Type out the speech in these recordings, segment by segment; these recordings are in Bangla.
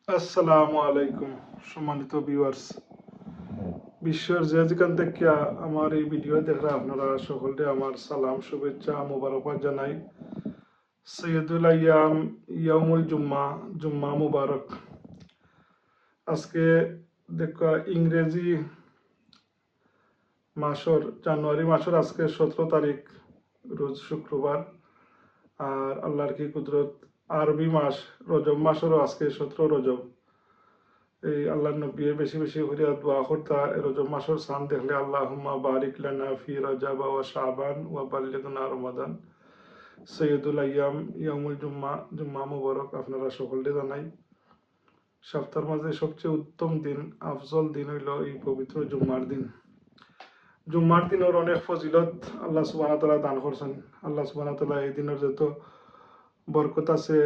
আসসালামু আলাইকুম সম্মানিত ভিউয়ার্স। বিশ্বের যে যেখান থেকে আমার এই ভিডিও দেখরা আপনারা সকলকে আমার সালাম শুভেচ্ছা মুবারকবাদ জানাই। সৈয়দুল আইয়াম ইয়াউমুল জুম্মা, জুম্মা মুবারক। আজকে দেখা ইংরেজি মাসের জানুয়ারি মাসের আজকে 17 তারিখ, রোজ শুক্রবার। আর আল্লাহর কি কুদরত, আরবি মাস রজব মাসেরও আজকে 17 রজব। এই আল্লাহর নবী বেশি বেশি করে দোয়া করতা রজব মাসের চাঁদ দেখলে, আল্লাহুম্মা বারিক লানা ফি রজব ওয়া শাবান ওয়া বাল্লিগনা রমাদান। সৈয়দুল আইয়াম ইয়ামুল জুম্মা, জুম্মা মুবারক আপনারা সকলকে জানাই। সপ্তাহের মাঝে সবচেয়ে উত্তম দিন, আফজল দিন হইল এই পবিত্র জুম্মার দিন। জুম্মার দিনের অনেক ফজিলত আল্লাহ সুবহানাহু ওয়া তাআলা দান করছেন। আল্লাহ সুবহানাহু ওয়া তাআলা এই দিনের যত বরকত আছে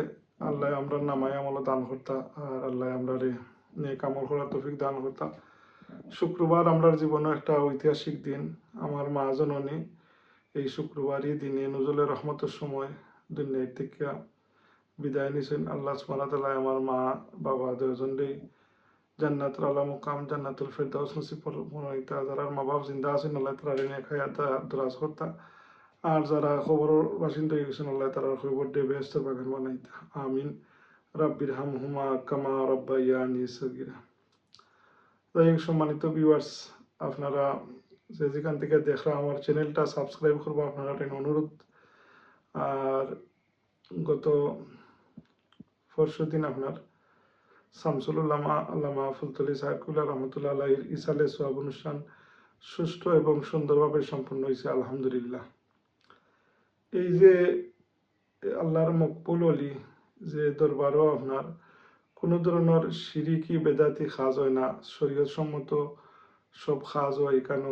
আল্লাহ আমরা নামায় আমল দান করতা, আর আল্লাহ আমরা নেক আমল করার তৌফিক দান করতা। শুক্রবার আমরা জীবনে একটা ঐতিহাসিক দিন। আমার মা জননী এই শুক্রবারই দিনে নজরুলের রহমতের সময় দুনিয়া থেকে বিদায় নিয়েছেন। আল্লাহ সুবহানাহু ওয়া তাআলা আমার মা বাবা দুজনেই জান্নাতুল আলা মুকাম, জান্নাতুল ফেরদাউস নসিব ফরমাইতা। যারা মা বাপ জিন্দা আছেন আল্লাহ তাআলা নেক হায়াত দরাজ করতা, আর যারা খবরের বাসিন্দা হয়ে গেছেন আল্লাহ তাআলার খবর দিয়ে বেহেশতের বাগান বানাইতা। আমিন। রাব্বির হামহুমা কামা রাব্বায়ানি সগীরা। যাই হোক সম্মানিত ভিউয়ার্স, আপনারা যে যেখান থেকে দেখরা আমার চ্যানেলটা সাবস্ক্রাইব করবো আপনারা একটা অনুরোধ। আর গত পরশু দিন আপনার শামসুল উলামা আল্লামা ফুলতলি সাহেবকুল্লাহ রহমতুল্লাহ আলাইহির ইসালে সোয়াব অনুষ্ঠান সুষ্ঠু এবং সুন্দরভাবে সম্পন্ন হয়েছে আলহামদুলিল্লাহ। এই যে আল্লাহর মকবুল অলি যে দরবারও আপনার কোনো ধরনের শিরিকি বেদাতি খাজ হয় না, শরীয়ত সম্মত সব খাজ হয়। এখানে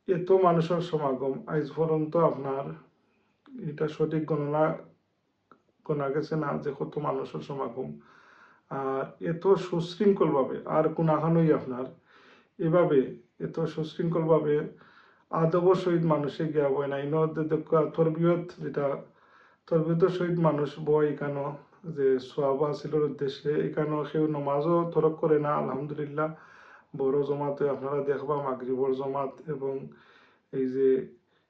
এত মানুষের সমাগম আজ পর্যন্ত আপনার এটা সঠিক গোনা গেছে না যে কত মানুষের সমাগম। আর এত সুশৃঙ্খলভাবে আর কোনাখানোই আপনার এভাবে এত সুশৃঙ্খলভাবে আদবর সহিত মানুষে গিয়া বয় না। তরবিয়ত যেটা তরবিয়তের সহিত মানুষ বয় এখানে যে সোয়াব হাসিলের উদ্দেশ্যে। এখানে কেউ নমাজও তরক করে না আলহামদুলিল্লাহ। বড় জমাতে আপনারা দেখবা মাগরিবর জমাত এবং এই যে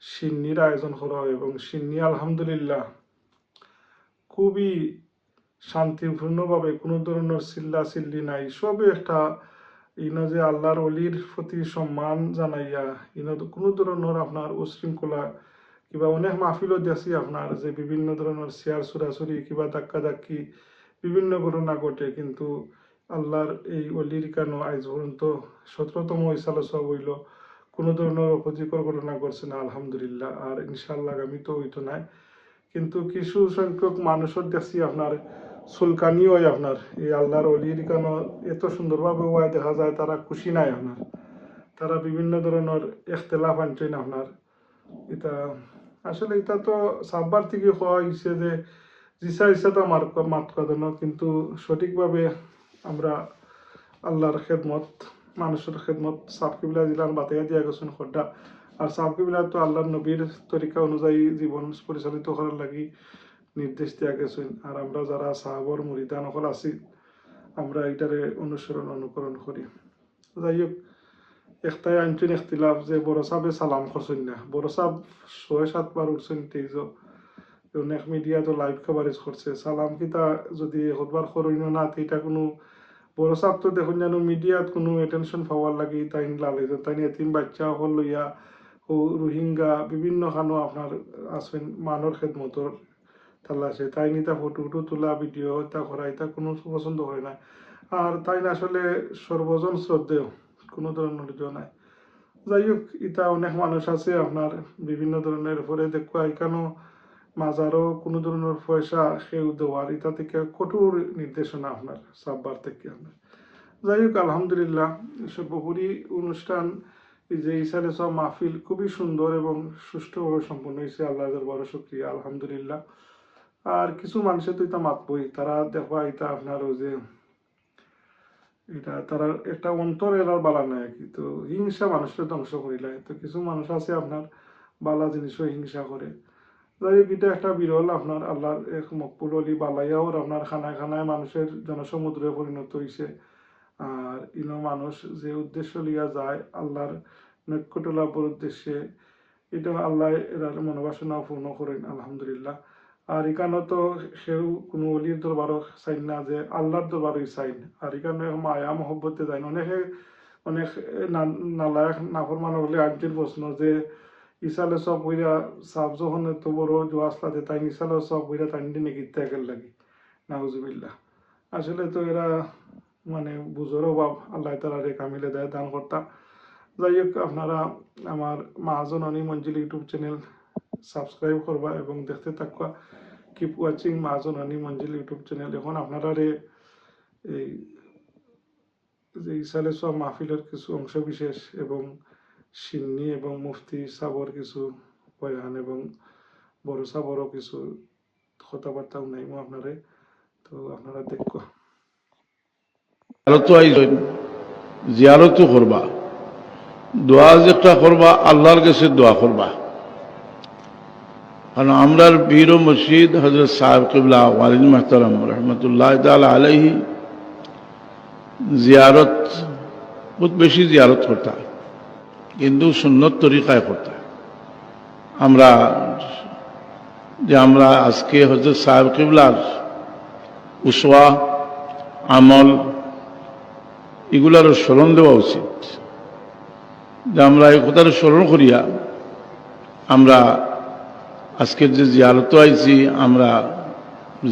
সিন্নির আয়োজন করা হয়, এবং সিন্নি আলহামদুলিল্লাহ খুবই শান্তিপূর্ণভাবে, কোনো ধরনের চিল্লা চিল্লি নাই। সবে একটা ইনো যে আল্লাহর অলির প্রতি সম্মান জানাইয়া ইনো কোনো ধরনের আপনার উশৃঙ্খলা কিবা অনেক মাহফিলও দেখছি আপনার যে বিভিন্ন ধরনের চেয়ার চুরাচুরি কিবা ধাক্কা ধাক্কি বিভিন্ন ঘটনা ঘটে, কিন্তু আল্লাহর এই অলির কেন আজ পর্যন্ত 17তম ইসালে সব হইল কোনো ধরনের অপ্রীতিকর ঘটনা ঘটছে না আলহামদুলিল্লাহ। আর ইনশাআল্লাহ আগামী তো হইতো নাই, কিন্তু কিছু সংখ্যক মানুষের দেখছি আপনার সুলকানি হয় আপনার এই আল্লাহর অলির কেন এত সুন্দরভাবে ওয়াই দেখা যায় তারা খুশি নাই আপনার, তারা বিভিন্ন ধরনের এখতেলাফ আনছেন আপনার। এটা আসলে এটা তো সাববার থেকে হওয়া হয়েছে যে জিসা ইচ্ছা তো মাত কাঁদানো, কিন্তু সঠিকভাবে আমরা আল্লাহর খেদমত মানুষের খেদমত সাবকিবিলা জিলান বাতাইয়া দিয়া গেছেন খড্ডা। আর সাবকিবিলা তো আল্লাহর নবীর তরিকা অনুযায়ী জীবন পরিচালিত করার লাগি নির্দেশ দেওয়া গেছেন। আর আমরা যারা সাহাবর মুরিদান হল আছি আমরা এটারে অনুসরণ অনুকরণ করি। যাই হোক, একটাই আনছেন ইখতিলাফ যে বড় সাহেবে সালাম করছেন না। বড় সাহেব 6-7 বার উঠছেন তেইজ, অনেক মিডিয়া তো লাইভ কভারেজ করছে। সালাম কিতা যদি একবার করইন না এটা কোনো বড় সাহেব তো দেখুন যেন মিডিয়াত কোনো অ্যাটেনশন পাওয়ার লাগি তাই লালে তাই এতিম বাচ্চা হল লইয়া ও রোহিঙ্গা বিভিন্ন খানো আপনার আসবেন মানর খেদমতর তাল্লাশে তাই নিতা ফটো উটো তোলা ভিডিও তা করা এটা কোনো পছন্দ হয় না। আর তাই না আসলে সর্বজন শ্রদ্ধেয়, কোনো ধরনের নাই। যাই হোক, এটা অনেক মানুষ আছে আপনার বিভিন্ন ধরনের পরে দেখবা এখানেও মাজারও কোনো ধরনের পয়সা সেও দেওয়ার এটা থেকে কঠোর নির্দেশনা আপনার সাববার থেকে আপনার। যাই হোক আলহামদুলিল্লাহ, সর্বোপরি অনুষ্ঠান এই যে ইসালে সব মাহফিল খুবই সুন্দর এবং সুষ্ঠুভাবে সম্পন্ন হয়েছে। আল্লাহ বড় শুক্রিয়া আলহামদুলিল্লাহ। আর কিছু মানুষের তো এটা মাতবই, তারা দেখবা এটা আপনার ওই যে এটা তারা একটা অন্তর এরার বালা নাই আর কি, তো হিংসা মানুষের ধ্বংস করিলে। তো কিছু মানুষ আছে আপনার বালা জিনিসও হিংসা করে। যাই হোক এটা একটা বিরল আপনার আল্লাহর এক মকবুল অলি বালাইয়াও আপনার খানায় খানায় মানুষের জনসমুদ্রে পরিণত হয়েছে। আর ইনো মানুষ যে উদ্দেশ্য লিয়া যায় আল্লাহর নৈকট্য লাভের উদ্দেশ্যে, এটা আল্লাহ এরা মনোবাসনা পূর্ণ করেন আলহামদুলিল্লাহ। আর এখানে তো সেও কোনো অলির দরবারও চাইন না, যে আল্লাহর দরবারই চাইন। আর এখানে মায়া মহব্বতে যায় অনেকে, অনেক নালায়ক নাফরমান হলে আনটির প্রশ্ন যে ইসালে সব বইরা সাব যখন এত বড় জোয়াসলাতে তাই ইসালে সব বইরা তাই নাকি ত্যাগের লাগে নাউজুবিল্লাহ। আসলে তো এরা মানে বুঝোর অভাব, আল্লাহ তালারে কামিলে দেয় দান কর্তা। যাই হোক আপনারা আমার মহাজননী মঞ্জিল ইউটিউব চ্যানেল সাবস্ক্রাইব করবা এবং দেখতে থাকবা। কিপ ওয়াচিং মহাজননী মঞ্জিল ইউটিউব চ্যানেল। এখন আপনারা এই যে ইসালে সব মাহফিলের কিছু অংশ বিশেষ এবং সিন্নি এবং মুফতি সাবর কিছু বয়ান এবং বড় সাবরও কিছু কথাবার্তাও নাই আপনারে, তো আপনারা দেখো। জিয়ারতও করবা, দোয়া যেটা করবা আল্লাহর কাছে দোয়া করবা। কারণ আমরার পীর ও মুর্শিদ হযরত সাহেব কিবলা ওয়ালিদ মুহতারাম রহমতুল্লাহ তাআলা আলাইহি জিয়ারত বহুত বেশি জিয়ারত করতা, কিন্তু সুন্নত তরিকায় করতা। আমরা আজকে হযরত সাহেব কিবলার উসওয়া আমল এগুলার স্মরণ দেওয়া উচিত। যে আমরা এই কথাটা স্মরণ করিয়া আমরা আজকের যে জিয়ারত আইছি, আমরা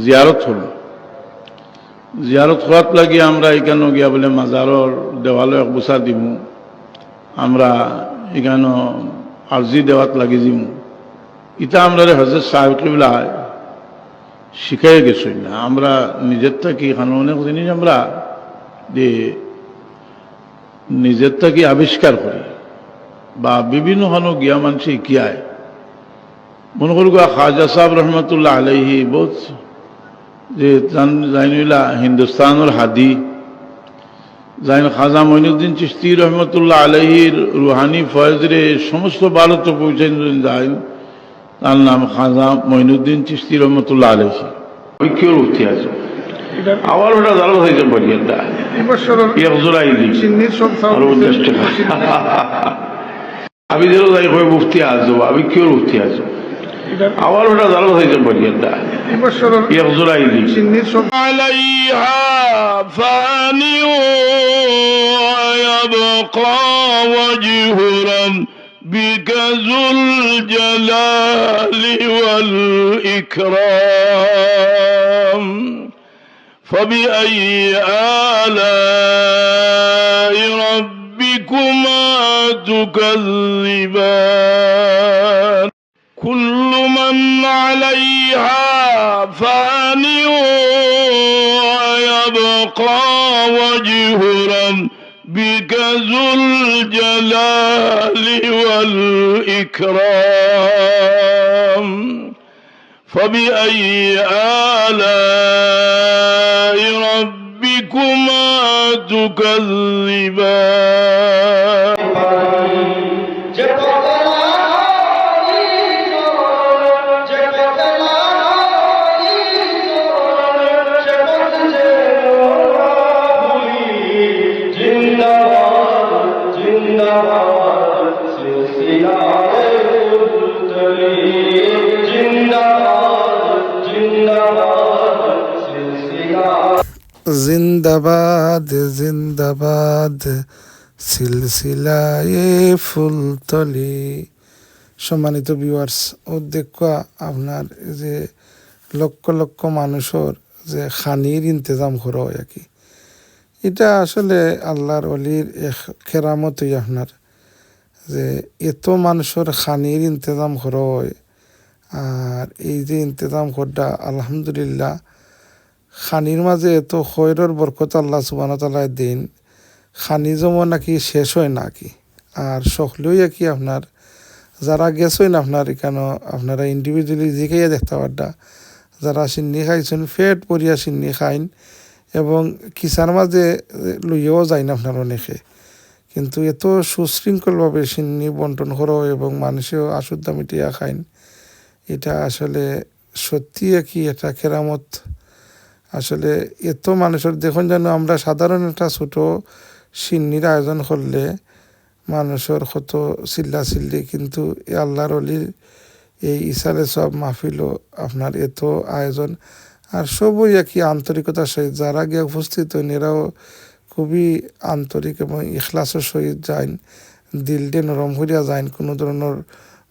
জিয়ারত হল, জিয়ারত হওয়ার লাগিয়ে আমরা এখানে গিয়া বলে মাজারর দেওয়ালে এক বসা দিমু, আমরা এখানে আর্জি দেওয়াত লাগি দিমু, এটা আমরা হযরত সাহেব কিবলা শিখাই গেছি না। আমরা নিজের থেকে এখানে অনেক জিনিস আমরা যে নিজের থেকে আবিষ্কার করি বা বিভিন্ন হানো গিয়া মানুষ শিখিয়ায়। মনে করুক খাজা সাহেব রহমতুল্লাহ আলাইহি বহুত যে জাইনুল্লাহ হিন্দুস্তানের হাদি, জাইন খাজা মঈনুদ্দিন চিশতি রহমতুল্লাহ আলাইহির রুহানি ফয়েজরে সমস্ত ভারতে পৌঁছাই যায়। তার নাম খাজা মঈনুদ্দিন চিশতি রহমতুল্লাহ আলাইহি। ঐক্যর উঠতে আছে আবার ওটা দাঁড়ানো হয়েছে পরিয়াটা আমি যেন যাই হয়ে মুফতি আসবো, আমি কেউ মুফতি আসবো আবার ওটা দাঁড়ানো হয়েছে পরিয়াটা بك ذو الجلال والإكرام فبأي آلاء ربكما تكذبان كل من عليها فان ويبقى وجه ربك ذو الجلال والإكرام فبأي آلاء ربكما تكذبان জিন্দাবাদ জিন্দাবাদ সিলসিলায়ে ফুলতলি। সম্মানিত ভিউয়ার্স, ও দেখা আপনার যে লক্ষ লক্ষ মানুষের যে খানির ইন্তজাম করা হয় আর কি, এটা আসলে আল্লাহর অলির এক কেরামতই আপনার, যে এত মানুষের খানির ইন্তজাম করা হয়। আর এই যে ইন্তজাম করা আলহামদুলিল্লাহ, খানির মাঝে এত খৈরের বরকত আল্লাহ সুবহানাহু ওয়া তাআলা দিন, খানি জমা নাকি শেষ হয় নাকি। আর সকলেও কি আপনার যারা গেছেন আপনার এখানে আপনারা ইন্ডিভিজুয়ালি জিখাইয়া দেখতে পারডা, যারা সিন্নি খাইছেন ফেট পরিয়া সিন্নি খাইন এবং কিসার মাঝে লইয়াও যায় না আপনার অনেকে, কিন্তু এত সুশৃঙ্খলভাবে সিন্নি বন্টন করো এবং মানুষেও আশুদ্ধা মিটিয়া খাইন, এটা আসলে সত্যি কি এটা কেরামত। আসলে এত মানুষের দেখুন যেন আমরা সাধারণ একটা ছোট সিন্নির আয়োজন করলে মানুষের কত চিল্লা চিল্লি, কিন্তু এ আল্লাহর অলির এই ইসালে সব মাহফিলও আপনার এত আয়োজন আর সবই একই আন্তরিকতার সহিত যারা গিয়ে উপস্থিত হন এরাও খুবই আন্তরিক এবং ইখলাসের সহিত যাইন, দিল দিয়ে নরম করিয়া যাইন, কোনো ধরনের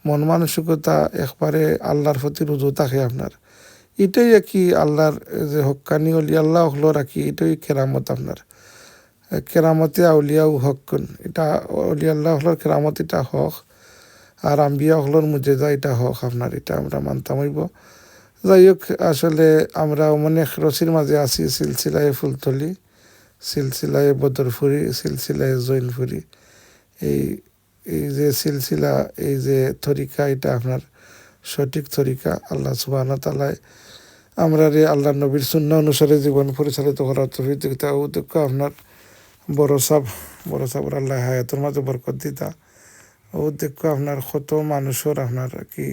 মন মানসিকতা একবারে আল্লাহর প্রতি রুজু থাকে আপনার। এটাই আর কি আল্লাহর যে হক্কানি অলি আল্লাহ হলো রাখি, এটাই কেরামত আপনার। কেরামতে আউলিয়াও হকন, এটা অলি আল্লাহ হলোর কেরামত, এটা হক। আর আম্বিয়া হলোর মুজেজা এটা হক আপনার, এটা আমরা মানতাম হইব। যাই হোক, আসলে আমরা অনেক রসির মাঝে আছি, সিলসিলায় ফুলতলি, সিলসিলায় বদরপুরি, সিলসিলায় জৈনপুরি। এই এই যে সিলসিলা, এই যে তরিকা, এটা আপনার সঠিক তরিকা। আল্লাহ সুবহানাহু ওয়া তাআলা আমরা রে আল্লাহ নবীর সুন্নাহ অনুসারে জীবন পরিচালিত করার তৌফিক দিতা। উদ্যোগ আপনার বড় সাহেব আল্লাহ হায়াতের মাঝে বরকত দিতা। উদ্যোগ আপনার কত মানুষের আপনার কি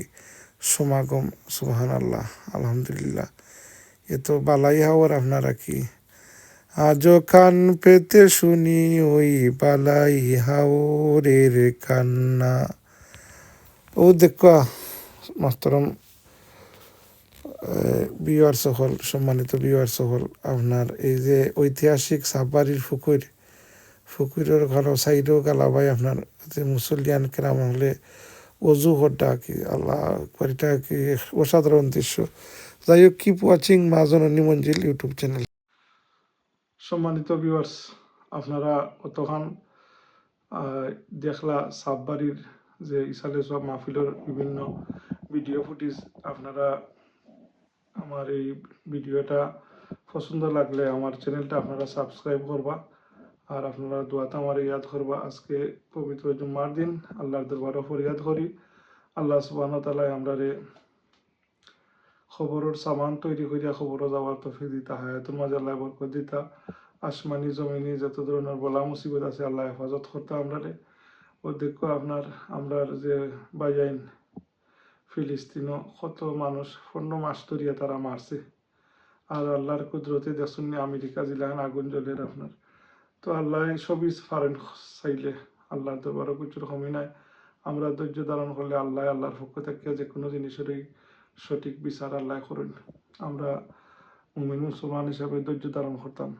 সমাগম, সুবহানাল্লাহ, আলহামদুলিল্লাহ। এ তো বালাই হাওয়ার আপনারা কি আজও কান পেতে শুনি ওই বালাই হাওরের কান্না। ও দেখো মাস্তরম বিওয়ার সকল, সম্মানিত বিওয়ার সকল, আপনার এই যে ঐতিহাসিক সাববাড়ির ফুকুরের ঘর সাইডও গালাবাই আপনার যে মুসলিয়ান কেরাম হলে অজু হড্ডা কি আল্লাহ এটা কি অসাধারণ দৃশ্য। যাই হোক, কিপ ওয়াচিং মা জননী মঞ্জিল ইউটিউব চ্যানেল। সম্মানিত ভিউয়ার্স, আপনারা অতখান দেখলা সাববাড়ির যে ইসালে সব মাহফিলের বিভিন্ন ভিডিও ফুটেজ। আপনারা আমার এই ভিডিওটা পছন্দ লাগলে আমার চ্যানেলটা আপনারা সাবস্ক্রাইব করবা, আর আপনারা দোয়াতে আমার ইয়াদ করবা। আজকে পবিত্র জুম্মার দিন আল্লাহর দরবারে ফরিয়াদ করি, আল্লাহ সুবহানাহু ওয়া তাআলা আমরারে খবরের সামান তৈরি করিয়া খবরও যাওয়ার তৌফিক দিতা, হায়াতুল মাঝে আল্লাহ বরকত দিতা, আসমানি জমিনি যত ধরনের বলা মুসিবত আছে আল্লাহ হেফাজত করতে আমরারে। ও দেখো আপনার আমরার যে বাইয়াইন ফিলিস্তিনও কত মানুষ 15 মাস ধরিয়া তারা মারছে, আর আল্লাহর কুদরতে দেখুন আমেরিকা জিলান আগুন জ্বলের আপনার। তো আল্লাহ সবই ফারেন চাইলে, আল্লাহর দরবারে কিছু রকমই নাই। আমরা ধৈর্য ধারণ করলে আল্লাহর পক্ষ থেকে যে কোনো জিনিসেরই সঠিক বিচার আল্লাহ করেন। আমরা মুমিন মুসলমান হিসাবে ধৈর্য ধারণ করতাম।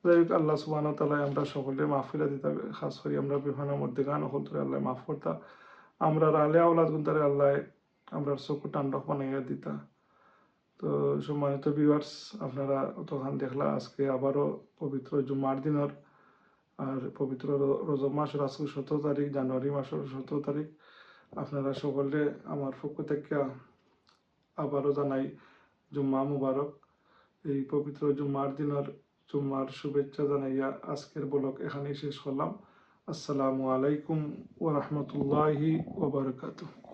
যাই হোক, আল্লাহ সুবহানাহু ওয়া তাআলা আমরা সকলে মাহফিলা দিতা, খাস করি আমরা বিভানের মধ্যে গান হল ধরে আল্লাহ মাফ করতা। আমরা আলে আওলাদ গুনতারে আল্লাহ আমরা চকু টান্ডক বানাইয়া দিতা। তো সম্মানিত ভিউয়ার্স, আপনারা তখন দেখলা আজকে আবারও পবিত্র জুম্মার দিনের, আর পবিত্র রজব মাসের আজকে 17 তারিখ, জানুয়ারি মাসের 17 তারিখ। আপনারা সকলে আমার পক্ষ থেকে আবারও জানাই জুম্মা মুবারক। এই পবিত্র জুম্মার দিনের জুম্মার শুভেচ্ছা জানাইয়া আজকের ব্লগ এখানেই শেষ করলাম। আসসালামু আলাইকুম ওয়া রাহমাতুল্লাহি ওয়া বারাকাতুহু।